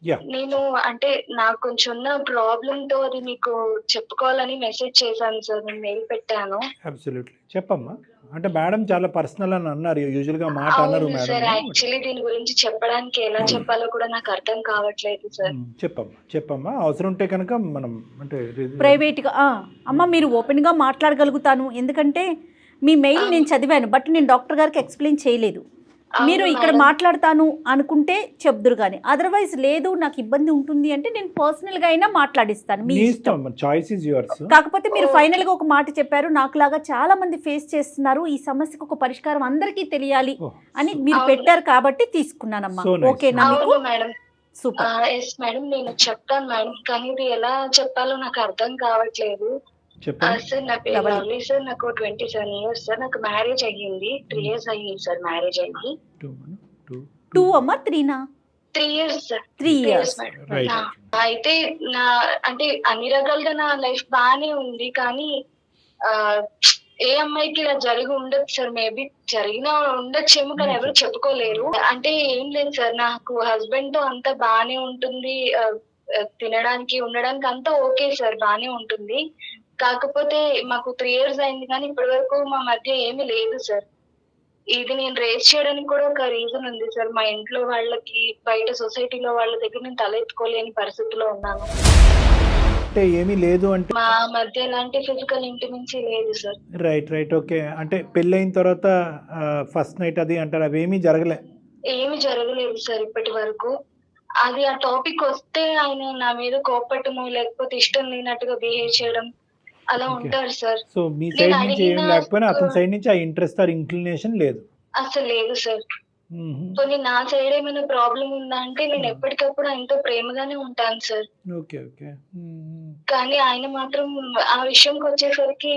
Yeah! నేను అంటే నాకు కొంచెం ఉన్న ప్రాబ్లమ్‌తో అది మీకు చెప్పుకోవాలని మెసేజ్ చేశాను సార్. నేను మెయిల్ పెట్టాను. అబ్సల్యూట్‌లీ. చెప్పమ్మా. అంటే మేడం చాలా పర్సనల్ అని అన్నారు. యూజువల్‌గా మాట అనరు అవును సార్. మేడము. యాక్చువల్లీ దీని గురించి చెప్పడానికి ఎలా చెప్పాలో కూడా నాకు అర్థం కావట్లేదు సార్. చెప్పమ్మా. చెప్పమ్మా. అవసరం ఉంటే కనుక మనం అంటే ప్రైవేట్‌గా అమ్మ మీరు ఓపెన్‌గా మాట్లాడగలుగుతాను. ఎందుకంటే మీ మెయిల్ నేను చదివాను. బట్ నేను డాక్టర్ గారికి ఎక్స్‌ప్లెయిన్ చేయలేదు. మీరు అవును ఇక్కడ మేడం. మాట్లాడతాను అనుకుంటే చెప్దురు గాని. అదర్‌వైజ్ లేదు నాకు ఇబ్బంది ఉంటుంది అంటే నేను పర్సనల్‌గా అయినా మాట్లాడిస్తాను. మీ నీ ఇష్టం. ఇష్టం. Choice is yours. కాకపోతే మీరు ఫైనల్‌గా ఒక మాట చెప్పారు. నాకులాగా చాలా మంది ఫేస్ చేస్తున్నారు. ఈ సమస్యకు ఒక పరిష్కారం అందరికీ తెలియాలి అని మీరు అవును. పెట్టారు కాబట్టి తీసుకున్నానమ్మా. So nice. ఓకేనా మీకు? అవును మేడం. సూపర్. Yes madam. నేను చెప్తాను మేడం. కానీ ఇది ఎలా చెప్పాలో నాకు అర్థం కావట్లేదు. చెప్పండి. సార్ నా పేరు లవ్లీ సార్. నాకు 27 ఇయర్స్ సార్. నాకు మ్యారేజ్ అయ్యింది. 3 ఇయర్స్ అయ్యింది సార్ మ్యారేజ్ అయ్యి. 2 అమ్మా 3నా? 3 years sir. 3 years. Madam. Right. అయితే నా అంటే అన్ని రకాలుగా నా లైఫ్ బానే ఉంది. కానీ ఏ అమ్మాయికి ఇలా జరిగి ఉండదు సార్. మేబీ జరిగినా ఉండొచ్చేమో కానీ ఎవరు చెప్పుకోలేరు. అంటే ఏం లేదు సార్. నాకు హస్బెండ్ తో అంతా బానే ఉంటుంది. తినడానికి ఉండడానికి అంతా ఓకే సార్. బానే ఉంటుంది. కాకపోతే మాకు 3 ఇయర్స్ అయింది కానీ ఇప్పటి వరకు మా మధ్య ఏమీ లేదు సార్. ఇది నేను రేస్ చేయడానికి కూడా ఒక రీజన్ ఉంది సార్. మా ఇంట్లో వాళ్ళకి, బయట సొసైటీలో వాళ్ళ దగ్గర నేను తలెత్తుకోలేని పరిస్థితిలో ఉన్నాను. అంటే ఏమీ లేదు అంటే మా మధ్య ఎలాంటి ఫిజికల్ ఇంటిమెన్సీ లేదు సార్. రైట్. ఓకే. అంటే పెళ్ళైన తర్వాత ఫస్ట్ నైట్ అది అంటారు. అవేమీ జరగలే. ఏమి జరగలేదు సార్ ఇప్పటి వరకు. అది ఆ టాపిక్ వస్తే ఆయన నా మీద కోప్పటము, లేకపోతే ఇష్టం లేనట్టుగా బిహేవ్ చేయడం అలా Okay. ఉంటారు సార్. సో మీ నేను సైడ్ నుంచి ఏం అడిగిన లేకపోయినా అతని సైడ్ నుంచి ఆ ఇంట్రెస్ట్ ఆర్ ఇంక్లినేషన్ లేదు. అసలు లేదు సార్. పోనీ నా సైడ్ ఏమైనా ప్రాబ్లం ఉందా అంటే నేను ఎప్పటికప్పుడు ఆయనతో ప్రేమగానే ఉంటాను సార్. ఓకే. కానీ ఆయన మాత్రం ఆ విషయంకి వచ్చేసరికి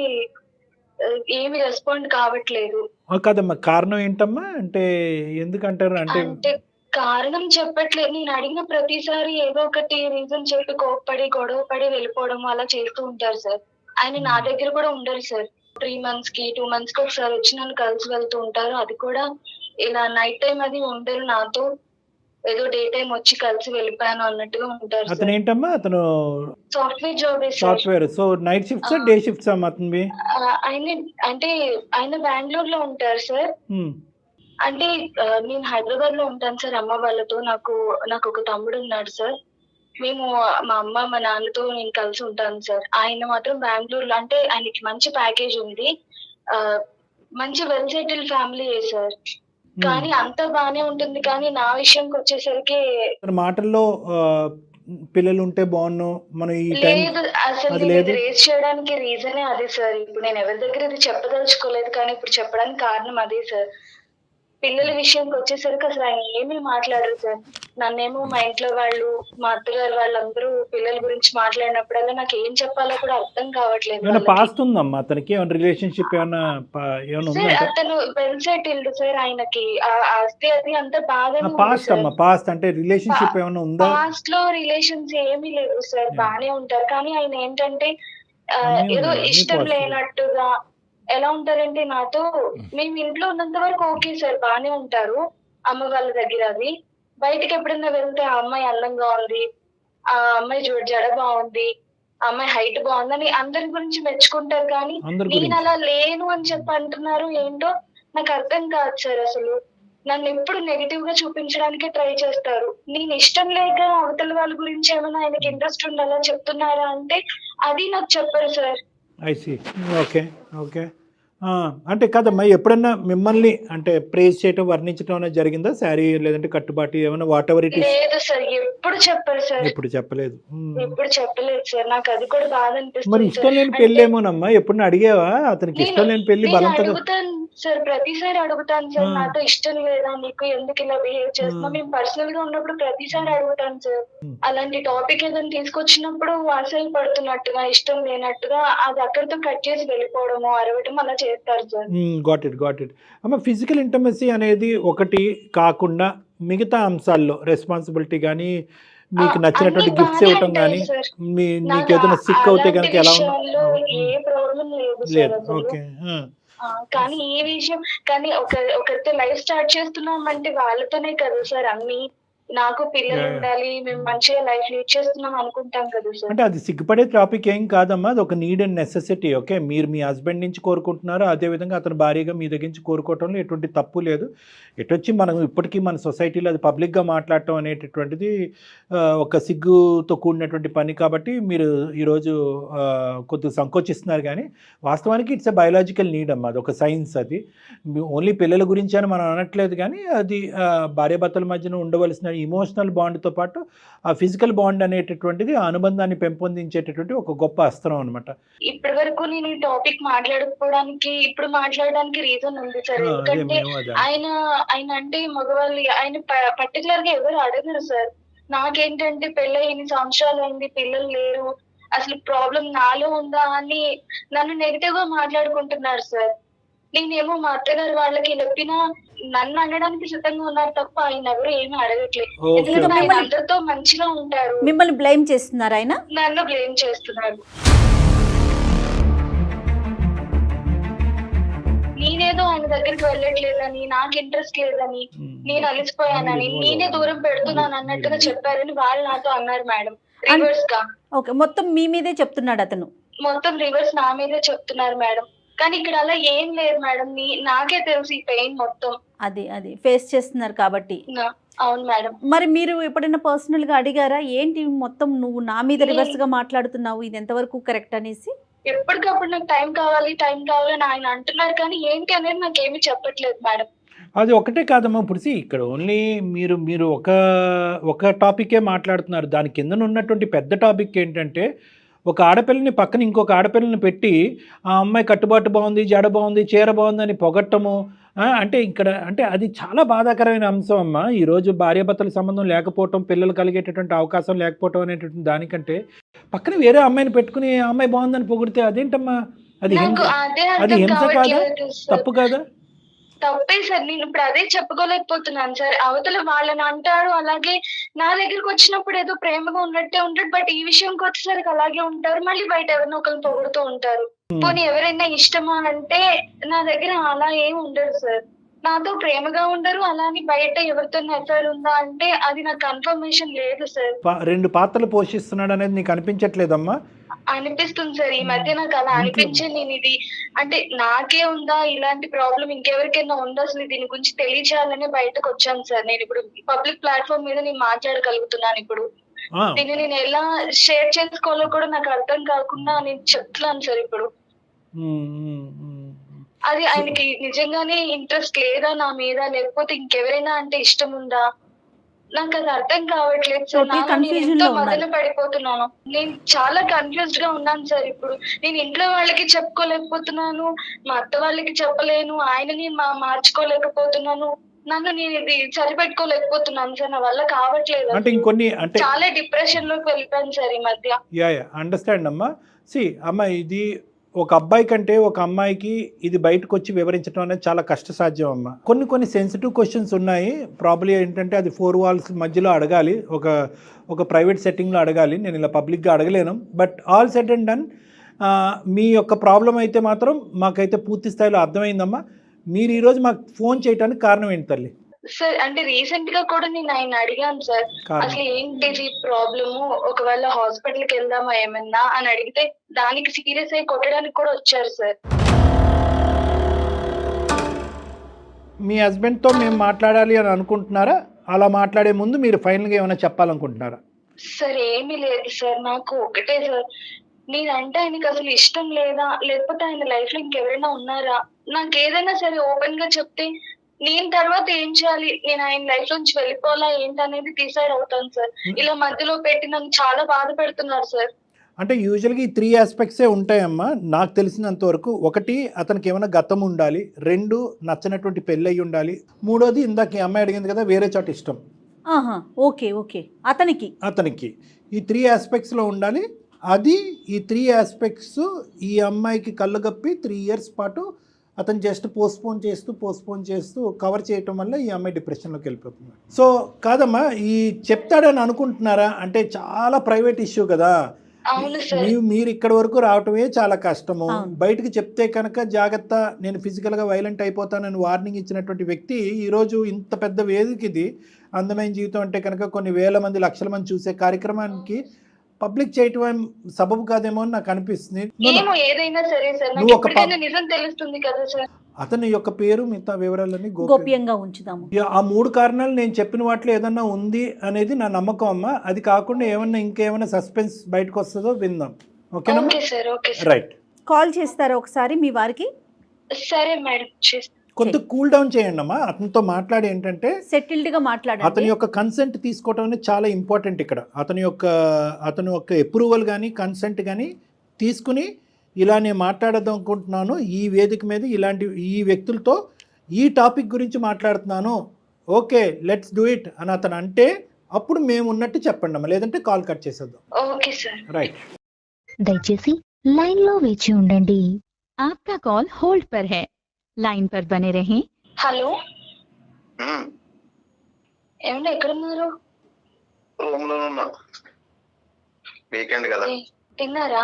ఏమి రెస్పాండ్ కావట్లేదు. కాదమ్మా, కారణం ఏంటమ్మా? అంటే ఎందుకంటారు? అంటే అంటే కారణం చెప్పట్లేదు. నేను అడిగిన ప్రతిసారి ఏదో ఒకటి రీజన్ చెప్పి కోప్పడి, గొడవ పడి వెళ్ళిపోవడం అలా చేస్తూ ఉంటారు సార్. ఆయన నా దగ్గర కూడా ఉండరు సార్. 3 మంత్స్ కి 2 మంత్స్ కి ఒకసారి వచ్చి నన్ను కలిసి వెళ్తూ ఉంటారు. అది కూడా ఇలా నైట్ టైం అది ఉండరు నాతో. ఏదో డే టైం వచ్చి కలిసి వెళ్ళిపోయాను అన్నట్టుగా ఉంటారు అతను సార్. ఏంటమ్మా? అతను software job sir. Software. So night shifts day shifts అమ్మా అతనివి? ఆయన అంటే ఆయన బెంగళూరులో ఉంటారు సార్. అంటే నేను హైదరాబాద్ లో ఉంటాను సార్ అమ్మ వాళ్ళతో. నాకు ఒక తమ్ముడు ఉన్నాడు సార్. మేము మా అమ్మ మా నాన్నతో నేను కలిసి ఉంటాను సార్. ఆయన మాత్రం బెంగళూరులో. అంటే ఆయనకి మంచి ప్యాకేజ్ ఉంది. మంచి వెల్ సెటిల్ ఫ్యామిలీ సార్. కానీ అంతా బానే ఉంటుంది. కానీ నా విషయంకి వచ్చేసరికి తన మాటల్లో పిల్లలు ఉంటే బాగున్ను మనం ఈ టైం లేదు. అసలు అది నేను లేదు. ఇది రేస్ చేయడానికి రీజనే అదే సార్. ఇప్పుడు నేను ఎవరి దగ్గర ఇది చెప్పదలుచుకోలేదు. కానీ ఇప్పుడు చెప్పడానికి కారణం అదే సార్. పిల్లల విషయంకి వచ్చేసరికి అసలు ఆయన ఏమీ మాట్లాడరు సార్. నన్నేమో మా ఇంట్లో వాళ్ళు, మా అత్తగారు వాళ్ళందరూ పిల్లల గురించి మాట్లాడినప్పుడల్లా నాకు ఏం చెప్పాలో కూడా అర్థం కావట్లేదు ఏమైనా వాళ్ళకి. పాస్ట్ ఉందమ్మా అతనికి? ఏమైనా రిలేషన్షిప్ ఏమైనా సార్ ఉందా? అతను వెల్ సెటిల్డ్ సార్. ఆయనకి ఆస్తి అది అంతా బాగానే ఉంది పాస్ట్ సార్. అమ్మా, పాస్ట్ అంటే రిలేషన్షిప్ ఏమైనా ఉందా? పాస్ట్ లో రిలేషన్స్ ఏమీ లేవు సార్. బానే ఉంటారు. కానీ ఆయన ఏంటంటే అన్నీ ఏదో ఉన్నాయి, అన్నీ ఇష్టం possible. లేనట్టుగా ఎలా ఉంటారంటే నాతో, మేము ఇంట్లో ఉన్నంత వరకు ఓకే సార్. బానే ఉంటారు అమ్మ వాళ్ళ దగ్గర. అది బయటకి ఎప్పుడైనా వెళ్తే ఆ అమ్మాయి అందంగా ఉంది, ఆ అమ్మాయి జడ బాగుంది, ఆ అమ్మాయి హైట్ బాగుందని అందరి గురించి మెచ్చుకుంటారు. కానీ అందరి నేను గురించి అలా లేను అని చెప్పి అంటున్నారు. ఏంటో నాకు అర్థం కాదు సార్. అసలు నన్ను ఎప్పుడు నెగిటివ్ గా చూపించడానికి ట్రై చేస్తారు. నేను ఇష్టం లేక అవతల వాళ్ళ గురించి ఏమైనా ఆయనకి ఇంట్రెస్ట్ ఉండాలని చెప్తున్నారా అంటే అది నాకు చెప్పరు సార్. I see. ఓకే. అంటే కాదమ్మా, ఎప్పుడన్నా మిమ్మల్ని అంటే ప్రేజ్ చేయటం, వర్ణించడం అనేది జరిగిందా? శారీ లేదంటే కట్టుబాటు ఏమైనా వాట్ ఎవర్ ఇట్ ఈస్? లేదు సార్. ఎప్పుడు చెప్పరు సార్. ఎప్పుడు చెప్పలేదు. ఎప్పుడు చెప్పలేదు సార్. నాకు అది కూడా బాధ మరి అనిపిస్తుంది ఇష్టం సార్. లేని అంటే పెళ్ళి ఏమోనమ్మా? ఎప్పుడు అడిగావా అతనికి ఇష్టం లేని పెళ్లి నేను బలంతగా? అడుగుతాను సార్. ప్రతిసారి అడుగుతాను సార్. నాతో ఇష్టం లేదా నీకు? ఎందుకు ఇలా బిహేవ్ చేస్తున్నావు? మేము పర్సనల్ గా ఉన్నప్పుడు ప్రతిసారి అడుగుతాను సార్. అలాంటి టాపిక్ ఏదైనా తీసుకొచ్చినప్పుడు అసలు పడుతున్నట్టుగా, ఇష్టం లేనట్టుగా అది అక్కడితో కట్ చేసి వెళ్ళిపోవడము, అరవటం అలా చేస్తారు సార్. Got it. అమ్మ, ఫిజికల్ ఇంటమసీ అనేది ఒకటి కాకుండా మిగతా అంశాల్లో రెస్పాన్సిబిలిటీ కానీ, మీకు నచ్చినటువంటి అన్ని గిఫ్ట్స్ బానే ఇవ్వటం ఉంటాయి కానీ, సార్. నీకు నాకు ఏదైనా సిక్ అవుతే అలాంటి కనుక ఎలా విషయాల్లో ఏ ప్రాబ్లం లేదు సార్ లేదు? అసలు. ఓకే. కానీ ఈ విషయం, కానీ ఒకరితో లైఫ్ స్టార్ట్ చేస్తున్నాం అంటే వాళ్ళతోనే కదా సార్ అన్ని. నాకు పిల్లలు Yeah. ఉండాలి, మేము మంచిగా లైఫ్ లీడ్ చేస్తున్నాం అనుకుంటాం కదా సార్. అంటే అది సిగ్గుపడే టాపిక్ ఏం కాదమ్మా, అది ఒక నీడ్ అండ్ నెసెసిటీ. ఓకే, మీరు మీ హస్బెండ్ నుంచి కోరుకుంటున్నారు, అదేవిధంగా అతను భార్యగా మీ దగ్గర నుంచి కోరుకోవటంలో ఎటువంటి తప్పు లేదు. ఎటొచ్చి మనం ఇప్పటికీ మన సొసైటీలో అది పబ్లిక్గా మాట్లాడటం అనేటటువంటిది ఒక సిగ్గుతో కూడినటువంటి పని. కాబట్టి మీరు ఈరోజు కొద్దిగా సంకోచిస్తున్నారు, కానీ వాస్తవానికి ఇట్స్ ఎ బయోలాజికల్ నీడ్ అమ్మా, అది ఒక సైన్స్. అది ఓన్లీ పిల్లల గురించి అని మనం అనట్లేదు, కానీ అది భార్యాభర్తల మధ్యన ఉండవలసిన ఇమోషనల్ బాండ్తో పాటు ఆ ఫిజికల్ బాండ్ అనేటటువంటిది ఆ అనుబంధాన్ని పెంపొందించేటటువంటి ఒక గొప్ప అస్త్రం అనమాట. ఇప్పటి వరకు నేను ఈ టాపిక్ మాట్లాడకపోవడానికి, ఇప్పుడు మాట్లాడడానికి రీజన్ ఉంది సార్. ఎందుకంటే ఆయన అంటే మగవాళ్ళు, ఆయన పర్టికులర్ గా ఎవరు అడగరు సార్. నాకేంటంటే పెళ్ళి 8 సంవత్సరాలు అయింది, పిల్లలు లేరు, అసలు ప్రాబ్లం నాలో ఉందా అని నన్ను నెగిటివ్ గా మాట్లాడుకుంటున్నారు సార్. నేనేమో మా అత్తగారు వాళ్ళకి చెప్పినా నన్ను అనడానికి సిద్ధంగా ఉన్నారు తప్ప ఆయన ఎవరు ఏమీ అడగట్లేదు. ఎందుకంటే ఆయన అందరితో మంచిగా ఉంటారు. మిమ్మల్ని బ్లేమ్ చేస్తున్నారు ఆయన? నన్ను బ్లేమ్ చేస్తున్నారు. నేనేదో ఆయన దగ్గరికి వెళ్ళట్లేదని, నాకు ఇంట్రెస్ట్ లేదని, నేను అలసిపోయానని, నేనే దూరం పెడుతున్నాను అన్నట్టుగా చెప్పారని వాళ్ళు నాతో అన్నారు మేడం. రివర్స్ గా ఓకే, మొత్తం మీ మీదే చెప్తున్నాడు అతను? మొత్తం రివర్స్ నా మీదే చెప్తున్నారు మేడం. కానీ ఇక్కడ అలా ఏం లేదు మేడం, నాకే తెలుసు ఈ పెయిన్ మొత్తం. అది ఫేస్ చేస్తున్నారు కాబట్టి. అవును మేడం. మరి మీరు ఎప్పుడైనా పర్సనల్ గా అడిగారా, ఏంటి మొత్తం నువ్వు నా మీద రివర్స్ గా మాట్లాడుతున్నావు, ఇది ఎంతవరకు కరెక్ట్ అనేసి? ఎప్పటికప్పుడు నాకు టైం కావాలి అని ఆయన అంటున్నారు, కానీ ఏంటి అనేది నాకేమీ చెప్పట్లేదు మేడం. అది ఒకటే కాదమ్మా, ఇప్పుడు ఇక్కడ ఓన్లీ మీరు ఒక టాపికే మాట్లాడుతున్నారు. దాని కింద ఉన్నటువంటి పెద్ద టాపిక్ ఏంటంటే, ఒక ఆడపిల్లని పక్కన ఇంకొక ఆడపిల్లని పెట్టి ఆ అమ్మాయి కట్టుబాటు బాగుంది, జడ బాగుంది, చీర బాగుందని పొగట్టము. అంటే అంటే అది చాలా బాధాకరమైన అంశం అమ్మ. ఈరోజు భార్యాభర్తల సంబంధం లేకపోవటం, పిల్లలు కలిగేటటువంటి అవకాశం లేకపోవటం అనేటువంటి దానికంటే పక్కన వేరే అమ్మాయిని పెట్టుకుని ఆ అమ్మాయి బాగుందని పొగిడితే అదేంటమ్మా? అది హింస కాదా? తప్పు కాదా? తప్పే సార్. నేను ఇప్పుడు అదే చెప్పుకోలేకపోతున్నాను సార్. అవతల వాళ్ళని అంటారు, అలాగే నా దగ్గరకు వచ్చినప్పుడు ఏదో ప్రేమగా ఉన్నట్టే ఉంటాడు, బట్ ఈ విషయంకి వచ్చేసరికి అలాగే ఉంటారు. మళ్ళీ బయట ఎవరినో ఒకరిని పొగుడుతూ ఉంటారు. పోనీ ఎవరైనా ఇష్టమా అంటే నా దగ్గర అలా ఏం ఉండదు సార్. నాతో ప్రేమగా ఉండరు, అలానే బయట ఎవరితో ఎఫ్ఐఆర్ ఉందా అంటే అది నాకు కన్ఫర్మేషన్ లేదు సార్. 2 పాత్రలు పోషిస్తున్నాడు అనేది నీకు అనిపించట్లేదమ్మా? అనిపిస్తుంది సార్. ఈ మధ్య నాకు అలా అనిపించింది. నేను ఇది అంటే నాకే ఉందా ఇలాంటి ప్రాబ్లం, ఇంకెవరికైనా ఉందా, అసలు దీని గురించి తెలియజేయాలని బయటకు వచ్చాను సార్. నేను ఇప్పుడు పబ్లిక్ ప్లాట్ఫామ్ మీద నేను మాట్లాడగలుగుతున్నాను. ఇప్పుడు దీన్ని నేను ఎలా షేర్ చేసుకోవాలో కూడా నాకు అర్థం కాకుండా నేను చెప్తున్నాను సార్. ఇప్పుడు అది ఆయనకి నిజంగానే ఇంట్రెస్ట్ లేదా నా మీద, లేకపోతే ఇంకెవరైనా అంటే ఇష్టం ఉందా, నాకు అది అర్థం కావట్లేదు సార్. నేను ఎంతో మదన పడిపోతున్నాను. నేను చాలా కన్ఫ్యూజ్డ్ గా ఉన్నాను సార్. ఇప్పుడు నేను ఇంట్లో వాళ్ళకి చెప్పుకోలేకపోతున్నాను, మా అత్త వాళ్ళకి చెప్పలేను, ఆయనని మార్చుకోలేకపోతున్నాను, నన్ను నేను ఇది సరిపెట్టుకోలేకపోతున్నాను సార్. నా వల్ల కావట్లేదు. అంటే ఇంకొన్ని అంటే చాలా డిప్రెషన్ లోకి వెళ్ళిపోయాను సార్ ఈ మధ్య. అండర్స్టాండ్ అమ్మా. అమ్మ, ఇది ఒక అబ్బాయి కంటే ఒక అమ్మాయికి ఇది బయటకు వచ్చి వివరించడం అనేది చాలా కష్టసాధ్యం అమ్మ. కొన్ని సెన్సిటివ్ క్వశ్చన్స్ ఉన్నాయి. ప్రాబ్లీ ఏంటంటే అది 4 walls మధ్యలో అడగాలి, ఒక ప్రైవేట్ సెట్టింగ్లో అడగాలి. నేను ఇలా పబ్లిక్గా అడగలేను. But all said and done, మీ యొక్క ప్రాబ్లం అయితే మాత్రం మాకైతే పూర్తి స్థాయిలో అర్థమైందమ్మా. మీరు ఈరోజు మాకు ఫోన్ చేయడానికి కారణం ఏంటి తల్లి? సార్ అంటే రీసెంట్ గా కూడా నేను ఆయన అడిగాను సార్, అసలు ఏంటి ప్రాబ్లము, ఒకవేళ హాస్పిటల్ కి వెళ్దామా ఏమన్నా అని అడిగితే దానికి సీరియస్ అయి కొట్టడానికి కూడా వచ్చారు సార్. మీ హస్బెండ్తో మేము మాట్లాడాలి అని అనుకుంటున్నారా? అలా మాట్లాడే ముందు మీరు ఫైనల్గా ఏమైనా చెప్పాలనుకుంటున్నారా? సార్ ఏమీ లేదు సార్. నాకు ఒకటే సార్, నేనంటే ఆయనకి అసలు ఇష్టం లేదా, లేకపోతే ఆయన లైఫ్ లో ఇంకెవరైనా ఉన్నారా, నాకు ఏదైనా సరే ఓపెన్ గా చెప్తే నేను తర్వాత ఏం చేయాలి, నేను ఆయన లైఫ్ నుంచి వెళ్ళిపోవాలా ఏంటనేది డిసైడ్ అవుతాను సార్. ఇలా మధ్యలో పెట్టి నన్ను చాలా బాధ పెడుతున్నారు సార్. అంటే యూజువల్గా ఈ 3 ఆస్పెక్ట్సే ఉంటాయమ్మా నాకు తెలిసినంత వరకు. 1, అతనికి ఏమైనా గతం ఉండాలి. 2, నచ్చినటువంటి పెళ్ళి అయి ఉండాలి. 3వది ఇందాక ఈ అమ్మాయి అడిగింది కదా, వేరే చోట ఇష్టం. ఓకే అతనికి ఈ 3 ఆస్పెక్ట్స్లో ఉండాలి. అది ఈ 3 ఆస్పెక్ట్స్ ఈ అమ్మాయికి కళ్ళు గప్పి 3 years పాటు అతను జస్ట్ పోస్ట్పోన్ చేస్తూ కవర్ చేయటం వల్ల ఈ అమ్మాయి డిప్రెషన్లోకి వెళ్ళిపోతుంది. సో కాదమ్మా, ఈ చెప్తాడని అనుకుంటున్నారా? అంటే చాలా ప్రైవేట్ ఇష్యూ కదా, మీరు ఇక్కడ వరకు రావటమే చాలా కష్టము. బయటకు చెప్తే కనుక జాగ్రత్త, నేను ఫిజికల్గా వైలెంట్ అయిపోతానని వార్నింగ్ ఇచ్చినటువంటి వ్యక్తి ఈరోజు ఇంత పెద్ద వేదిక ఇది అందమైన జీవితం అంటే కనుక కొన్ని వేల మంది లక్షల మంది చూసే కార్యక్రమానికి పబ్లిక్ చేయటం సబబు కాదేమో అని నాకు అనిపిస్తుంది. ఏమో ఏదైనా సరే సార్, నాకు నువ్వు ఒక ఎప్పటికైనా నిజం తెలుస్తుంది కదా సార్. అతని యొక్క పేరు మిగతా వివరాలన్నీ గోప్యంగా ఉంచుదాము. ఆ 3 కారణాలు నేను చెప్పిన వాటిలో ఏదన్నా ఉంది అనేది నా నమ్మకం అమ్మా. అది కాకుండా ఏమన్నా ఇంకేమైనా సస్పెన్స్ బయటకు వస్తుందో విందాం. ఓకేనా? Okay sir, okay sir. Right. Call చేస్తారా ఒకసారి మీ వారికి? సరే మేడం, చేస్తాను. కొంత కూల్ డౌన్ చేయండి అమ్మా. అతనితో మాట్లాడి ఏంటంటే సెటిల్డ్ గా మాట్లాడండి. అతని యొక్క కన్సెంట్ తీసుకోవడం అనేది చాలా ఇంపార్టెంట్ ఇక్కడ. అతని యొక్క అప్రూవల్ కానీ కన్సెంట్ కానీ తీసుకుని ఇలా నేను మాట్లాడదాం అనుకుంటున్నాను ఈ వేదిక మీద, ఇలాంటి ఈ వ్యక్తులతో ఈ టాపిక్ గురించి మాట్లాడుతున్నాను, ఓకే లెట్స్ డూ ఇట్ అని అతను అంటే అప్పుడు మేము ఉన్నట్టు చెప్పండి అమ్మా, లేదంటే కాల్ కట్ చేసేద్దాం. Okay sir. రైట్. దయచేసి లైన్ లో వేచి ఉండండి. आपका कॉल होल्ड पर है, लाइन पर बने रहें. హలో, ఏమండి ఎక్కడున్నారు? రూమ్ లో ఉన్నా, వీకెండ్ కదా. తిన్నారా?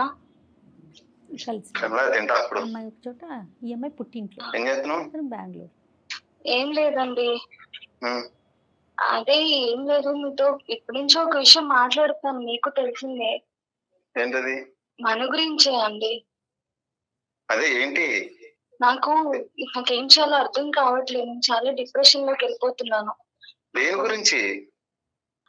తింటా. అప్పుడు అమ్మాయి ఒక చోట, ఈ అమ్మాయి పుట్టింట్లో, ఏం చేస్తున్నావు? బెంగళూరు. ఏం లేదండి, అదే ఏం లేదు, మీతో ఇప్పటి నుంచి ఒక విషయం మాట్లాడుతాను, మీకు తెలిసిందే. ఏంటది? మన గురించే అండి. అదే ఏంటి? నాకేం చాలా అర్థం కావట్లేదు, నేను చాలా డిప్రెషన్ లోకి వెళ్ళిపోతున్నాను. దేని గురించి?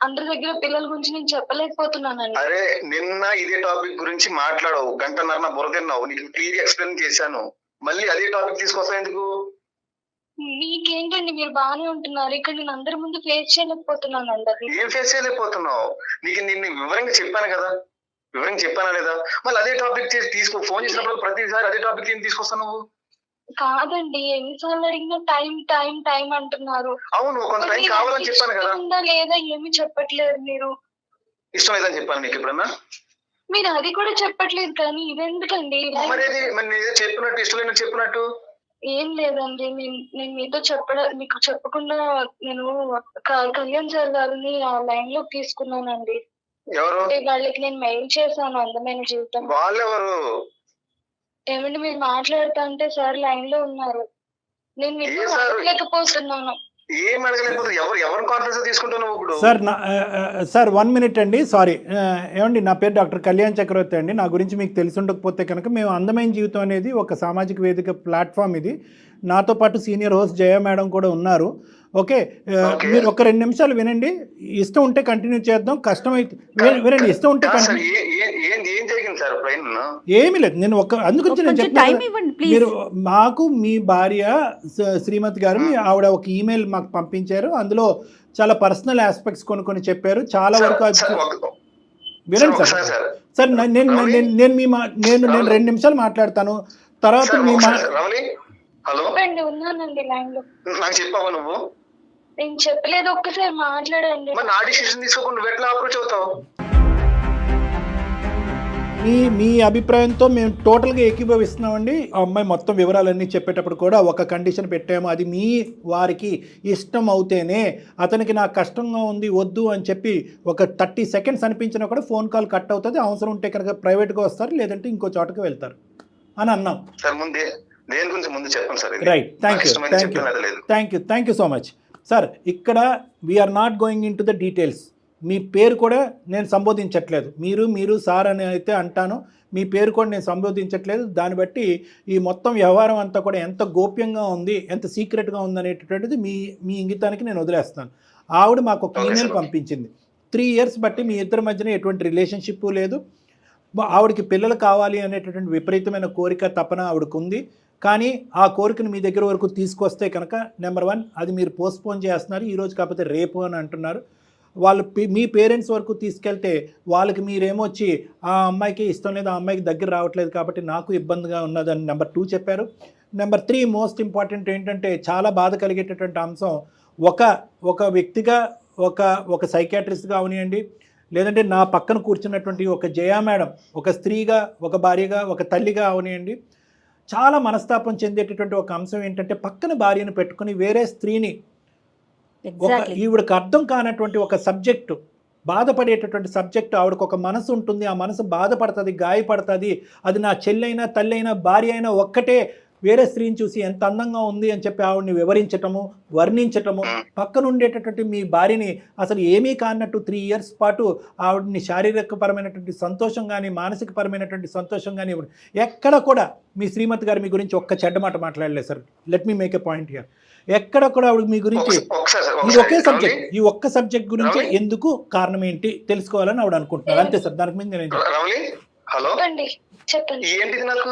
అందరి దగ్గర పిల్లల గురించి నేను చెప్పలేకపోతున్నానండి. అరే నిన్న ఇదే టాపిక్ గురించి మాట్లాడవు, గంటన్నర బుర్ర తిన్నావు, నీకు క్లియర్ ఎక్స్ప్లెయిన్ చేశాను, మళ్ళీ అదే టాపిక్ తీసుకొస్తా ఎందుకు? మీకేంటండి, మీరు బాగానే ఉంటున్నారు, ఇక్కడ నేను అందరి ముందు ఫేస్ చేయలేకపోతున్నాను అండి. అది ఏం ఫేస్ చేయలేకపోతున్నావు? నీకు నిన్ను వివరంగా చెప్పాను కదా, వివరంగా చెప్పానా లేదా? మళ్ళీ అదే టాపిక్ తీసుకో, ఫోన్ చేసినప్పుడు ప్రతిసారి అదే టాపిక్ ఏం తీసుకొస్తావు నువ్వు? కాదండి, ఎన్నిసార్లు అడిగినా టైం టైం టైం అంటున్నారు. అవును, కొంత టైం కావాలని చెప్పాను కదా. ఉందా లేదా ఏమి చెప్పట్లేదు మీరు. ఇష్టం లేదని చెప్పాను నీకు ఎప్పుడన్నా? మీరు అది కూడా చెప్పట్లేదు, కానీ ఇదెందుకండి? మరి నేను చెప్పినట్టు ఇష్టం లేదని చెప్పినట్టు ఏం లేదండి, నేను మీకు చెప్పకుండా నేను కళ్యాణ్ సార్ గారిని ఆ లైన్ లోకి తీసుకున్నానండి. ఎవరు? వాళ్ళకి నేను మెయిల్ చేశాను, అందమైన జీవితం. వాళ్ళెవరు? ఏమండి, మీరు మాట్లాడుతా అంటే సార్ లైన్ లో ఉన్నారు, నేను మీకు అడగలేకపోతున్నాను. ఏం అడగలేకపోతే ఎవరు కాన్ఫరెన్స్ తీసుకుంటున్నావు ఇప్పుడు? సార్ 1 minute అండి, సారీ. ఏమండి, నా పేరు డాక్టర్ కళ్యాణ్ చక్రవర్తి అండి. నా గురించి మీకు తెలిసి ఉండకపోతే కనుక, మేము అందమైన జీవితం అనేది ఒక సామాజిక వేదిక ప్లాట్ఫామ్. ఇది నాతో పాటు సీనియర్ హోస్ట్ జయ మేడం కూడా ఉన్నారు. ఓకే, మీరు ఒక 2 నిమిషాలు వినండి, ఇష్టం ఉంటే కంటిన్యూ చేద్దాం, కష్టమైతే వినండి, ఇష్టం ఉంటే ఏమీ లేదు. నేను అందుగురించి నేను చెప్పాను, మీరు మాకు మీ భార్య శ్రీమతి గారు ఆవిడ ఒక ఈమెయిల్ మాకు పంపించారు, అందులో చాలా పర్సనల్ ఆస్పెక్ట్స్ కొన్ని చెప్పారు, చాలా వరకు వినండి సార్. సార్ నేను 2 నిమిషాలు మాట్లాడతాను, తర్వాత మీ ఉన్నానండి లైన్ లో. నాకు చెప్పావా నువ్వు? నేను చెప్పలేదు, ఒక్కసారి మాట్లాడండి. నా డిసిషన్ తీసుకోకుండా నువ్వు ఎట్లా అప్రోచ్ అవుతావు? మీ అభిప్రాయంతో మేము టోటల్గా ఏకీభవిస్తున్నామండి. ఆ అమ్మాయి మొత్తం వివరాలన్నీ చెప్పేటప్పుడు కూడా ఒక కండిషన్ పెట్టాము, అది మీ వారికి ఇష్టం అవుతేనే, అతనికి నాకు కష్టంగా ఉంది వద్దు అని చెప్పి ఒక 30 seconds అనిపించినా కూడా ఫోన్ కాల్ కట్ అవుతుంది, అవసరం ఉంటే కనుక ప్రైవేట్గా వస్తారు, లేదంటే ఇంకో చోటకి వెళ్తారు అని అన్నాం. సార్ ముందే దేని గురించి ముందు చెప్పండి sir. Right, thank you so much sir. ఇక్కడ we are not going into the details. మీ పేరు కూడా నేను సంబోధించట్లేదు, మీరు సార్ అని అయితే అంటాను, మీ పేరు కూడా నేను సంబోధించట్లేదు. దాన్ని బట్టి ఈ మొత్తం వ్యవహారం అంతా కూడా ఎంత గోప్యంగా ఉంది, ఎంత సీక్రెట్గా ఉంది అనేటటువంటిది మీ ఇంగితానికి నేను వదిలేస్తాను. ఆవిడ మాకు ఒక ఈమెయిల్ పంపించింది, 3 years బట్టి మీ ఇద్దరి మధ్యన ఎటువంటి రిలేషన్షిప్ లేదు, ఆవిడకి పిల్లలు కావాలి అనేటటువంటి విపరీతమైన కోరిక తపన ఆవిడకు ఉంది, కానీ ఆ కోరికను మీ దగ్గర వరకు తీసుకొస్తే కనుక నెంబర్ 1 అది మీరు పోస్ట్పోన్ చేస్తున్నారు, ఈరోజు కాకపోతే రేపు అని అంటున్నారు. వాళ్ళు మీ పేరెంట్స్ వరకు తీసుకెళ్తే వాళ్ళకి మీరేమొచ్చి ఆ అమ్మాయికి ఇష్టం లేదు, ఆ అమ్మాయికి దగ్గర రావట్లేదు కాబట్టి నాకు ఇబ్బందిగా ఉన్నదని నెంబర్ 2 చెప్పారు. నెంబర్ 3 మోస్ట్ ఇంపార్టెంట్ ఏంటంటే, చాలా బాధ కలిగేటటువంటి అంశం, ఒక వ్యక్తిగా ఒక సైకాట్రిస్ట్గా అవనియండి, లేదంటే నా పక్కన కూర్చున్నటువంటి ఒక జయా మేడం, ఒక స్త్రీగా, ఒక భార్యగా, ఒక తల్లిగా అవనియండి, చాలా మనస్తాపం చెందేటటువంటి ఒక అంశం ఏంటంటే, పక్కన భార్యను పెట్టుకుని వేరే స్త్రీని, ఈవిడకి అర్థం కానటువంటి ఒక సబ్జెక్టు, బాధపడేటటువంటి సబ్జెక్టు, ఆవిడకు ఒక మనసు ఉంటుంది, ఆ మనసు బాధపడుతుంది, గాయపడుతుంది, అది నా చెల్లైనా తల్లైనా భార్య అయినా ఒక్కటే వేరే స్త్రీని చూసి ఎంత అందంగా ఉంది అని చెప్పి ఆవిడని వివరించటము, వర్ణించటము, పక్కన ఉండేటటువంటి మీ భార్యని అసలు ఏమీ కానట్టు 3 years పాటు ఆవిడని శారీరకపరమైనటువంటి సంతోషం కానీ మానసికపరమైనటువంటి సంతోషం కానీ ఎక్కడ కూడా మీ శ్రీమతి గారు మీ గురించి ఒక్క చెడ్డ మాట మాట్లాడలేదు sir. Let me make a point here. ఎక్కడ కూడా ఆవిడ మీ గురించి ఇది ఒకే సబ్జెక్ట్, ఈ ఒక్క సబ్జెక్ట్ గురించి ఎందుకు, కారణం ఏంటి తెలుసుకోవాలని ఆవిడ అనుకుంటున్నారు, అంతే సార్. దానికి మీద నేను హలో చెప్పండి ఏంటిది నాకు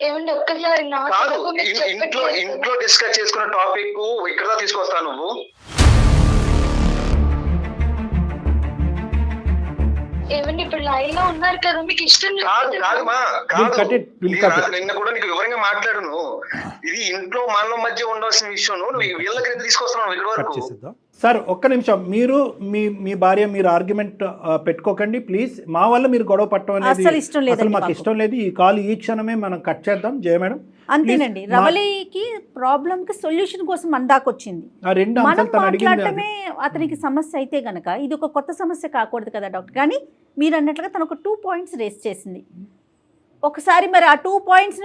ఏమండి ఒక్కసారి కాదు, ఇంట్లో డిస్కస్ చేసుకున్న టాపిక్ ఇక్కడ తీసుకొస్తా నువ్వు. ఏమండి ఇప్పుడు లైన్ లో ఉన్నారు కదా, మీకు ఇష్టం నిన్న కూడా నీకు వివరంగా మాట్లాడును. ఇది ఇంట్లో మనల మధ్య ఉండాల్సిన విషయం నువ్వు వీళ్ళకి తీసుకొస్తున్నావు ఇక్కడ వరకు. సార్ ఒక్క నిమిషం, మీరు మీ భార్య మీరు ఆర్గ్యుమెంట్ పెట్టుకోకండి ప్లీజ్. మా వల్ల మీరు గొడవ పట్టడం అనేది అసలు మాకు ఇష్టం లేదు. ఈ కాల్ ఈ క్షణమే మనం కట్ చేద్దాం. జయ మేడం అంతేనండి. రవలికి ప్రాబ్లం కి సొల్యూషన్ కోసం మన దాకా వచ్చింది. మనం మాట్లాడటమే అతనికి సమస్య అయితే గనక ఇది ఒక కొత్త సమస్య కాకూడదు కదా డాక్టర్. కానీ మీరు అన్నట్లుగా తను ఒక 2 points రేస్ చేసింది. ఒకసారి మరి ఆ 2 points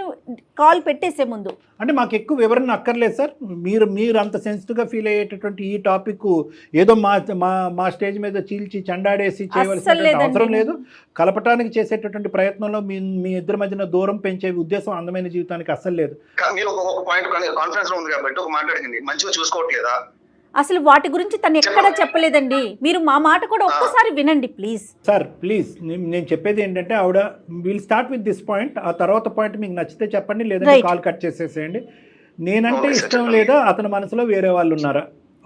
కాల్ పెట్టేసే ముందు అంటే మాకు ఎక్కువ వివరణ అక్కర్లేదు సార్. మీరు అంత సెన్సిటివ్గా ఫీల్ అయ్యేటటువంటి ఈ టాపిక్ ఏదో మా స్టేజ్ మీద చీల్చి చండాడేసి చేయవలసిన అవసరం లేదు. కలపటానికి చేసేటటువంటి ప్రయత్నంలో మీ ఇద్దరి మధ్యన దూరం పెంచే ఉద్దేశం అందమైన జీవితానికి అస్సలు లేదు. మీరు ఒక పాయింట్ కాన్ఫరెన్స్ లో ఉంది కాబట్టి ఒక మాట్లాడింది మంచిగా చూసుకోవట్లేదా? అసలు వాటి గురించి తను ఎక్కడా చెప్పలేదండి. మీరు మా మాట కూడా ఒక్కసారి వినండి ప్లీజ్. సార్ ప్లీజ్, నేను చెప్పేది ఏంటంటే ఆవిడ will start with this point. ఆ తర్వాత పాయింట్ మీకు నచ్చితే చెప్పండి, లేదంటే కాల్ కట్ చేసేసేయండి. నేనంటే ఇష్టం లేదా అతని మనసులో వేరే వాళ్ళు ఉన్నారా?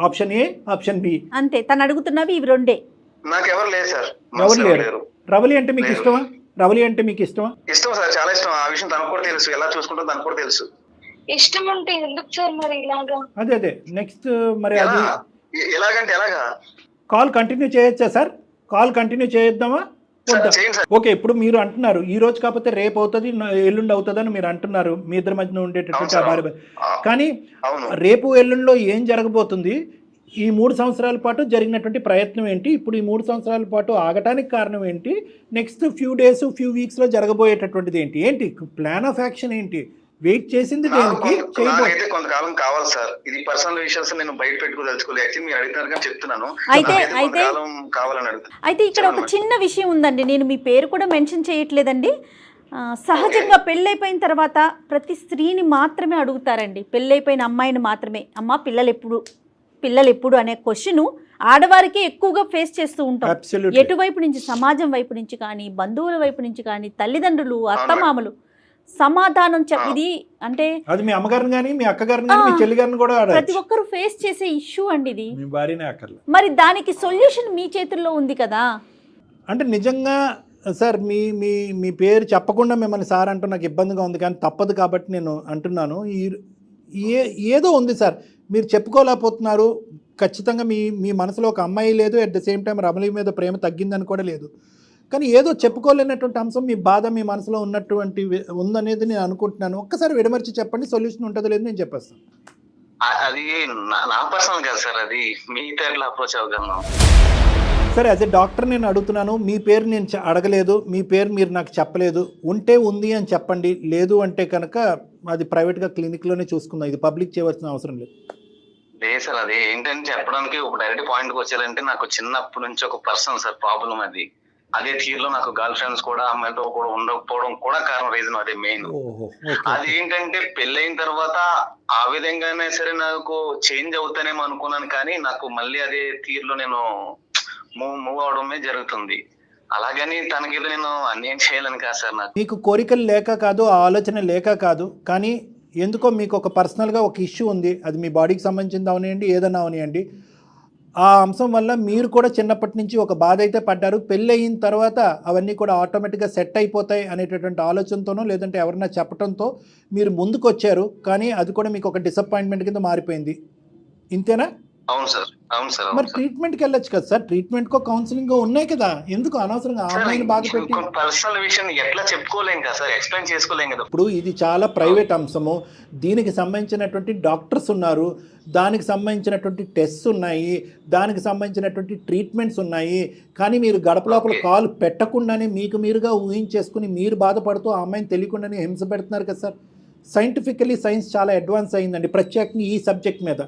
ఆప్షన్ ఏ, ఆప్షన్ బి అంతే. తను అడుగుతున్నవి ఇవి రెండే. నాకు ఎవరు లేదు సార్. ఎవరు లేరు. రవలి అంటే మీకు ఇష్టమా? రవలి అంటే మీకు ఇష్టమా? ఇష్టం సార్, చాలా ఇష్టం. ఆ విషయం తనకు కూడా తెలుసు, ఎలా చూసుకుంటా తనకు కూడా తెలుసు. ఇష్టం ఉంటే ఎందుకు సార్ మరి ఇలాగా? అదే నెక్స్ట్ మరి అది ఎలాగంటే ఎలాగా కాల్ కంటిన్యూ చేయొచ్చా సార్? కాల్ కంటిన్యూ చేద్దామా? ఓకే, ఇప్పుడు మీరు అంటున్నారు ఈ రోజు కాకపోతే రేపు అవుతుంది, ఎల్లుండి అవుతుంది అని మీరు అంటున్నారు. మీ ఇద్దరి మధ్యన ఉండేటటువంటి భార్య. కానీ రేపు ఎల్లుండిలో ఏం జరగబోతుంది? ఈ 3 సంవత్సరాల పాటు జరిగినటువంటి ప్రయత్నం ఏంటి? ఇప్పుడు ఈ 3 సంవత్సరాల పాటు ఆగటానికి కారణం ఏంటి? నెక్స్ట్ ఫ్యూ డేస్ ఫ్యూ వీక్స్లో జరగబోయేటటువంటిది ఏంటి? ప్లాన్ ఆఫ్ యాక్షన్ ఏంటి? వెయిట్ చేసింది దేనికి? అయితే కొంతకాలం కావాలి సార్. ఇది పర్సనల్ విషయాలు నేను బయట పెట్టుకోదలుచుకోలేదు. యాక్చువల్లీ మీరు అడుగుతున్నారు కానీ చెప్తున్నాను. అయితే ఇక్కడ ఒక చిన్న విషయం ఉందండి. నేను మీ పేరు కూడా మెన్షన్ చేయట్లేదండి. సహజంగా పెళ్ళైపోయిన తర్వాత ప్రతి స్త్రీని మాత్రమే అడుగుతారండి, పెళ్ళైపోయిన అమ్మాయిని మాత్రమే. అమ్మ పిల్లలు ఎప్పుడు అనే క్వశ్చన్ ఆడవారికి ఎక్కువగా ఫేస్ చేస్తూ ఉంటాం. ఎటువైపు నుంచి, సమాజం వైపు నుంచి కానీ, బంధువుల వైపు నుంచి కానీ, తల్లిదండ్రులు, అత్తమామలు సమాధానం ఇది అంటే అది మీ అమ్మగారిని కానీ మీ అక్కగారిని కానీ మీ చెల్లిగారిని కూడా ప్రతి ఒక్కరు ఫేస్ చేసే ఇష్యూ అండి ఇది. మీ భార్యనే అక్కర్లేదు. మరి దానికి సొల్యూషన్ మీ చేతుల్లో ఉంది కదా. అంటే నిజంగా సార్ మీ పేరు చెప్పకుండా మిమ్మల్ని సార్ అంటూ నాకు ఇబ్బందిగా ఉంది, కానీ తప్పదు కాబట్టి నేను అంటున్నాను. ఏదో ఉంది సార్, మీరు చెప్పుకోలేకపోతున్నారు. ఖచ్చితంగా మీ మనసులో ఒక అమ్మాయి లేదు, at the same time Ramli మీద ప్రేమ తగ్గిందని కూడా లేదు. కానీ ఏదో చెప్పుకోలేనటువంటి అంశం మీ బాధ మీ మనసులో ఉన్నటువంటి ఉందనేది నేను అనుకుంటున్నాను. ఒక్కసారి విడమర్చి చెప్పండి, సొల్యూషన్ ఉంటుందో లేదు నేను చెప్పేస్తాను. అది నా పర్సనల్ కాదు సార్, అది మీ పేరులో అప్రోచ్ అవ్వగలను. సరే, యాజ్ ఎ డాక్టర్ నేను అడుగుతున్నాను. మీ పేరు నేను అడగలేదు, మీ పేరు మీరు నాకు చెప్పలేదు. ఉంటే ఉంది అని చెప్పండి, లేదు అంటే కనుక అది ప్రైవేట్గా క్లినిక్లోనే చూసుకుందాం. ఇది పబ్లిక్ చేయవలసిన అవసరం లేదు. లేదు సార్, అది ఏంటంటే చెప్పడానికి ఒక డైరెక్ట్ పాయింట్కి వచ్చారంటే నాకు చిన్నప్పటి నుంచి ఒక పర్సనల్ సార్ ప్రాబ్లం అది. అదే తీరులో నాకు గర్ల్ ఫ్రెండ్స్ కూడా అమ్మాయితో కూడా ఉండకపోవడం కూడా కారణం, రీజన్ అదే మెయిన్. అది ఏంటంటే పెళ్ళైన తర్వాత ఆ విధంగానే సరే నాకు చేంజ్ అవుతానేమో అనుకున్నాను, కానీ నాకు మళ్ళీ అదే తీరులో నేను మూవ్ అవడమే జరుగుతుంది. అలాగని తనకేదో నేను అన్యాయం చేయాలని కాదు సార్. నాకు మీకు కోరికలు లేక కాదు, ఆలోచన లేక కాదు, కానీ ఎందుకో మీకు ఒక పర్సనల్గా ఒక ఇష్యూ ఉంది. అది మీ బాడీకి సంబంధించింది అవనివ్వండి, ఏదన్నా అవనివ్వండి. ఆ అంశం వల్ల మీరు కూడా చిన్నప్పటి నుంచి ఒక బాధ అయితే పడ్డారు. పెళ్ళి అయిన తర్వాత అవన్నీ కూడా ఆటోమేటిక్గా సెట్ అయిపోతాయి అనేటటువంటి ఆలోచనతోనో లేదంటే ఎవరైనా చెప్పడంతో మీరు ముందుకు వచ్చారు. కానీ అది కూడా మీకు ఒక డిసప్పాయింట్మెంట్ కింద మారిపోయింది. ఇంతేనా? అవును సార్, అవును సార్. మరి ట్రీట్మెంట్కి వెళ్ళొచ్చు కదా సార్, ట్రీట్మెంట్ కో కౌన్సిలింగ్ ఉన్నాయి కదా, ఎందుకు అనవసరంగా అమ్మాయిని బాధ పెట్టి పర్సనల్ విషయం ఎట్లా చెప్పుకోలేం కదా సార్, ఎక్స్ప్లెయిన్ చేసుకోలేం కదా. ఇప్పుడు ఇది చాలా ప్రైవేట్ అంశము, దీనికి సంబంధించినటువంటి డాక్టర్స్ ఉన్నారు, దానికి సంబంధించినటువంటి టెస్ట్స్ ఉన్నాయి, దానికి సంబంధించినటువంటి ట్రీట్మెంట్స్ ఉన్నాయి. కానీ మీరు గడప లోపల కాల్ పెట్టకుండానే మీకు మీరుగా ఊహించేసుకుని మీరు బాధపడుతూ ఆ అమ్మాయిని తెలియకుండానే హింస పెడుతున్నారు కదా సార్. సైంటిఫికలీ సైన్స్ చాలా అడ్వాన్స్ అయిందండి, ప్రత్యేకంగా ఈ సబ్జెక్ట్ మీద.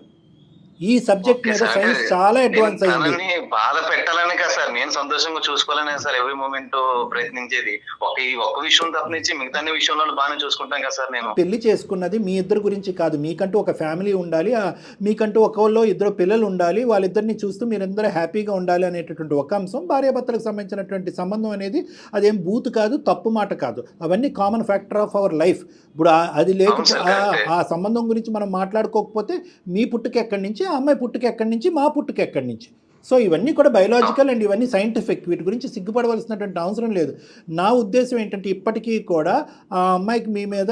ఈ సబ్జెక్ట్ ఓకే మీద సార్, సైన్స్ అంటే చాలా అడ్వాన్స్ నేను అయింది. తనని బాధ పెట్టాలని కదా సార్, నేను సంతోషంగా చూసుకోవాలనే సార్ ఎవ్రీ మూమెంట్ ప్రయత్నించేది. ఈ ఒక్క విషయం తప్పనిచ్చి మిగతా అన్ని విషయంలో బాగానే చూసుకుంటాం కదా సార్. నేను పెళ్లి చేసుకున్నది మీ ఇద్దరు గురించి కాదు, మీకంటూ ఒక ఫ్యామిలీ ఉండాలి, మీకంటూ ఒకళ్ళు ఇద్దరు పిల్లలు ఉండాలి, వాళ్ళిద్దరిని చూస్తూ మీరందరూ హ్యాపీగా ఉండాలి అనేటటువంటి ఒక అంశం. భార్యాభర్తలకు సంబంధించినటువంటి సంబంధం అనేది అదేం బూత్ కాదు, తప్పు మాట కాదు, అవన్నీ common factor of our life. ఇప్పుడు అది లేకపోతే ఆ సంబంధం గురించి మనం మాట్లాడుకోకపోతే మీ పుట్టుక ఎక్కడి నుంచి, ఆ అమ్మాయి పుట్టుక ఎక్కడి నుంచి, మా పుట్టుక ఎక్కడి నుంచి. సో ఇవన్నీ కూడా బయలాజికల్ అండ్ ఇవన్నీ సైంటిఫిక్, వీటి గురించి సిగ్గుపడవలసినటువంటి అవసరం లేదు. నా ఉద్దేశం ఏంటంటే ఇప్పటికీ కూడా ఆ అమ్మాయికి మీ మీద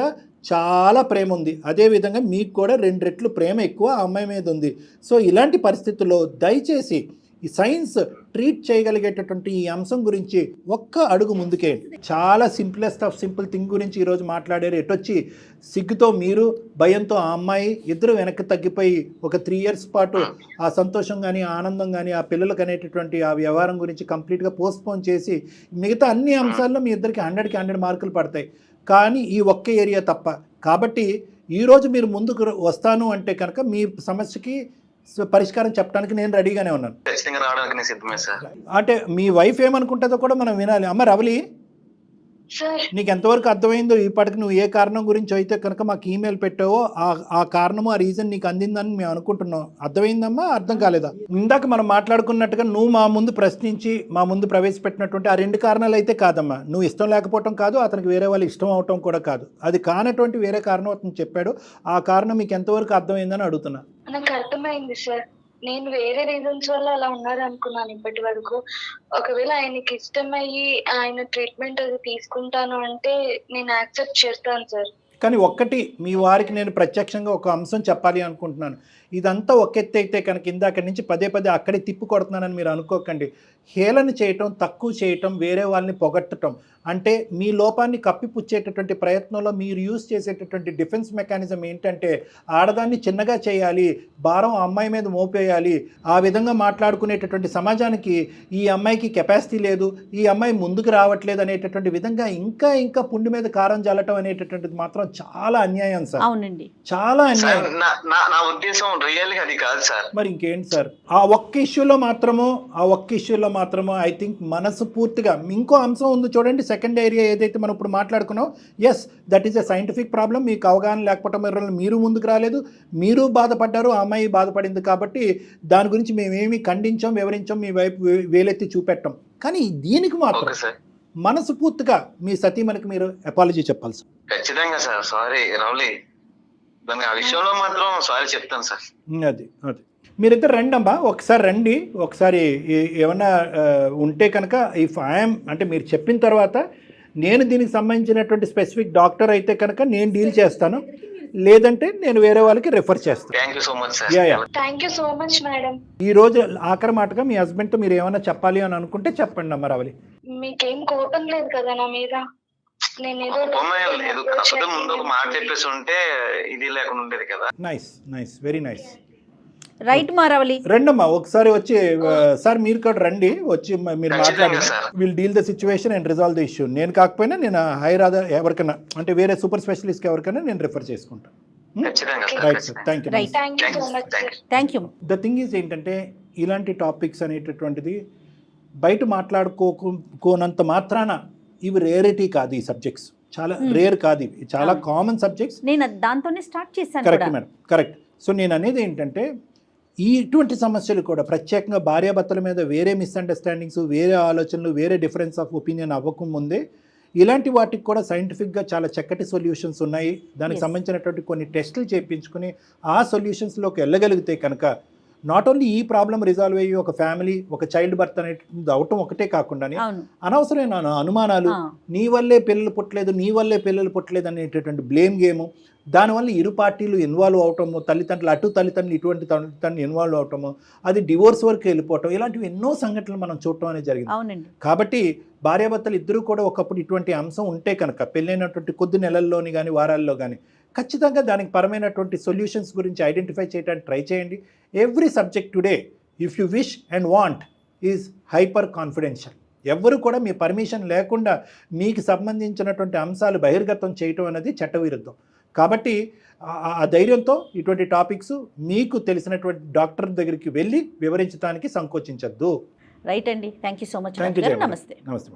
చాలా ప్రేమ ఉంది, అదేవిధంగా మీకు కూడా 2 రెట్లు ప్రేమ ఎక్కువ ఆ అమ్మాయి మీద ఉంది. సో ఇలాంటి పరిస్థితుల్లో దయచేసి ఈ సైన్స్ ట్రీట్ చేయగలిగేటటువంటి ఈ అంశం గురించి ఒక్క అడుగు ముందుకే. చాలా సింప్లెస్ట్ ఆఫ్ సింపుల్ థింగ్ గురించి ఈరోజు మాట్లాడారు. ఎటొచ్చి సిగ్గుతో మీరు, భయంతో ఆ అమ్మాయి, ఇద్దరు వెనక్కి తగ్గిపోయి ఒక 3 years పాటు ఆ సంతోషం కానీ ఆనందం కానీ ఆ పిల్లలకు అనేటటువంటి ఆ వ్యవహారం గురించి కంప్లీట్గా పోస్ట్పోన్ చేసి మిగతా అన్ని అంశాల్లో మీ ఇద్దరికి 100కి 100 మార్కులు పడతాయి, కానీ ఈ ఒక్క ఏరియా తప్ప. కాబట్టి ఈరోజు మీరు ముందుకు వస్తాను అంటే కనుక మీ సమస్యకి పరిష్కారం చెప్పడానికి నేను రెడీగానే ఉన్నాను. ఖచ్చితంగా రావడానికి నేను సిద్ధమే సార్. అంటే మీ వైఫ్ ఏమనుకుంటుందో కూడా మనం వినాలి. అమ్మ రవలి, సార్ నీకు ఎంతవరకు అర్థమైందో ఇప్పటికి నువ్వు ఏ కారణం గురించి అయితే కనుక మాకు ఈమెయిల్ పెట్టావో ఆ కారణము, ఆ రీజన్ నీకు అందిందని మేము అనుకుంటున్నాం. అర్థమైందమ్మా, అర్థం కాలేదా? ఇందాక మనం మాట్లాడుకున్నట్టుగా నువ్వు మా ముందు ప్రశ్నించి మా ముందు ప్రవేశపెట్టినటువంటి ఆ 2 కారణాలు అయితే కాదమ్మా. నువ్వు ఇష్టం లేకపోవటం కాదు, అతనికి వేరే వాళ్ళు ఇష్టం అవటం కూడా కాదు. అది కానటువంటి వేరే కారణం అతను చెప్పాడు. ఆ కారణం మీకు ఎంతవరకు అర్థమైందని అడుగుతున్నా. నాకు అర్థమైంది సార్, నేను వేరే రీజన్స్ వల్ల అలా ఉన్నారు అనుకున్నాను ఇప్పటి వరకు. ఒకవేళ ఆయనకి ఇష్టమయ్యి ఆయన ట్రీట్మెంట్ అది తీసుకుంటాను అంటే నేను యాక్సెప్ట్ చేస్తాను సార్. కానీ ఒక్కటి మీ వారికి నేను ప్రత్యక్షంగా ఒక అంశం చెప్పాలి అనుకుంటున్నాను. ఇదంతా ఒక ఎత్తు అయితే కనుక ఇందాక నుంచి పదే అక్కడే తిప్పు కొడుతున్నానని మీరు అనుకోకండి. హేళన చేయటం, తక్కువ చేయటం, వేరే వాళ్ళని పొగట్టడం అంటే మీ లోపాన్ని కప్పిపుచ్చేటటువంటి ప్రయత్నంలో మీరు యూజ్ చేసేటటువంటి డిఫెన్స్ మెకానిజం ఏంటంటే ఆడదాన్ని చిన్నగా చేయాలి, భారం అమ్మాయి మీద మోపేయాలి, ఆ విధంగా మాట్లాడుకునేటటువంటి సమాజానికి ఈ అమ్మాయికి కెపాసిటీ లేదు, ఈ అమ్మాయి ముందుకు రావట్లేదు అనేటటువంటి విధంగా ఇంకా పుండి మీద కారం జల్లటం అనేటటువంటిది మాత్రం చాలా అన్యాయం సార్. అవునండి, చాలా అన్యాయం. నా ఉద్దేశం రియల్లీ అది కాదు సార్. మరి ఇంకేంటి సార్, ఆ ఒక్క ఇష్యూలో మాత్రము ఐ థింక్ మనసు పూర్తిగా. ఇంకో అంశం ఉంది చూడండి, సెకండ్ ఏరియా ఏదైతే మనం ఇప్పుడు మాట్లాడుకున్నాం, yes that is a scientific problem. మీకు అవగాహన లేకపోవటం వల్ల మీరు ముందుకు రాలేదు, మీరు బాధపడ్డారు, ఆ అమ్మాయి బాధపడింది. కాబట్టి దాని గురించి మేమేమి ఖండించాం, వివరించాం, మీ వైపు వేలెత్తి చూపెట్టాం. కానీ దీనికి మాత్రం మనసు పూర్తిగా మీ సతీమణికి మీరు అపాలజీ చెప్పాలి సార్. ఖచ్చితంగా సార్, సారీ రౌలీ, దానికి ఆ విషయంలో మాత్రం సారీ చెప్తాను సార్. అది మీరిద్దరు రండి అమ్మా, ఒకసారి రండి. ఒకసారి ఏమన్నా ఉంటే కనుక ఇఫ్ ఐఎమ్ అంటే మీరు చెప్పిన తర్వాత నేను దీనికి సంబంధించినటువంటి స్పెసిఫిక్ డాక్టర్ అయితే కనుక నేను డీల్ చేస్తాను, లేదంటే నేను వేరే వాళ్ళకి రెఫర్ చేస్తాను. Thank you so much sir. Thank you so much madam. ఈ రోజు ఆఖరి మాటగా మీ హస్బెండ్తో మీరు ఏమైనా చెప్పాలి అని అనుకుంటే చెప్పండి అమ్మ రవలి. మీకేం కోపం లేదు కదా నా మీద? నేను లేదు, కాకపోతే ముందు ఒక మాట చెప్పేసి ఉంటే ఇది లేకుండా ఉండేది కదా. Nice, very nice. రైట్ మారవలి, రండమ్మా ఒకసారి వచ్చి సార్ మీరు కూడా రండి, వచ్చి మీరు మాట్లాడండి. Will deal the situation and resolve the issue. నేను కాకపోయినా నేను హైర్ అదర్ ఎవరికైనా అంటే వేరే సూపర్ స్పెషలిస్ట్ ఎవరికైనా నేను రెఫర్ చేసుకుంటాను. Right sir, thank you. The thing is ఏంటంటే ఇలాంటి టాపిక్స్ అనేటటువంటిది బయట మాట్లాడుకోనంత మాత్రాన ఇవి రేరిటీ కాదు. ఈ సబ్జెక్ట్స్ చాలా రేర్ కాదు, ఇవి చాలా కామన్ సబ్జెక్ట్స్. నేను దాంతోనే స్టార్ట్ చేశాను. Correct madam, correct. సో నేను అనేది ఏంటంటే ఇటువంటి సమస్యలు కూడా ప్రత్యేకంగా భార్యాభర్తల మీద వేరే మిస్అండర్స్టాండింగ్స్, వేరే ఆలోచనలు, వేరే డిఫరెన్స్ ఆఫ్ ఒపీనియన్ అవ్వకముందే ఇలాంటి వాటికి కూడా సైంటిఫిక్గా చాలా చక్కటి సొల్యూషన్స్ ఉన్నాయి. దానికి సంబంధించినటువంటి కొన్ని టెస్టులు చేయించుకుని ఆ సొల్యూషన్స్లోకి వెళ్ళగలిగితే కనుక నాట్ ఓన్లీ ఈ ప్రాబ్లం రిజాల్వ్ అయ్యి ఒక ఫ్యామిలీ, ఒక చైల్డ్ బర్త్ అనేటువంటిది అవటం ఒకటే కాకుండా అనవసరమైన అనుమానాలు, నీ వల్లే పిల్లలు పుట్టలేదు అనేటటువంటి బ్లేమ్ గేము, దానివల్ల ఇరు పార్టీలు ఇన్వాల్వ్ అవటము, తల్లిదండ్రులు ఇటువంటి తల్లిదండ్రులు ఇన్వాల్వ్ అవటము, అది డివోర్స్ వరకు వెళ్ళిపోవటం, ఇలాంటివి ఎన్నో సంఘటనలు మనం చూడటం అనేది జరిగింది. కాబట్టి భార్యాభర్తలు ఇద్దరు కూడా ఒకప్పుడు ఇటువంటి అంశం ఉంటే కనుక పెళ్ళైనటువంటి కొద్ది నెలల్లోని కానీ వారాల్లో కానీ ఖచ్చితంగా దానికి పరమైనటువంటి సొల్యూషన్స్ గురించి ఐడెంటిఫై చేయడానికి ట్రై చేయండి. Every subject today if you wish and want is hyper confidential. ఎవరు కూడా మీ పర్మిషన్ లేకుండా మీకు సంబంధించినటువంటి అంశాలు బహిర్గతం చేయటం అనేది చట్టవిరుద్ధం. కాబట్టి ఆ ధైర్యంతో ఇటువంటి టాపిక్స్ మీకు తెలిసినటువంటి డాక్టర్ దగ్గరికి వెళ్ళి వివరించడానికి సంకోచించద్దు. రైట్ అండి. Thank you so much. Thank you. నమస్తే. నమస్తే.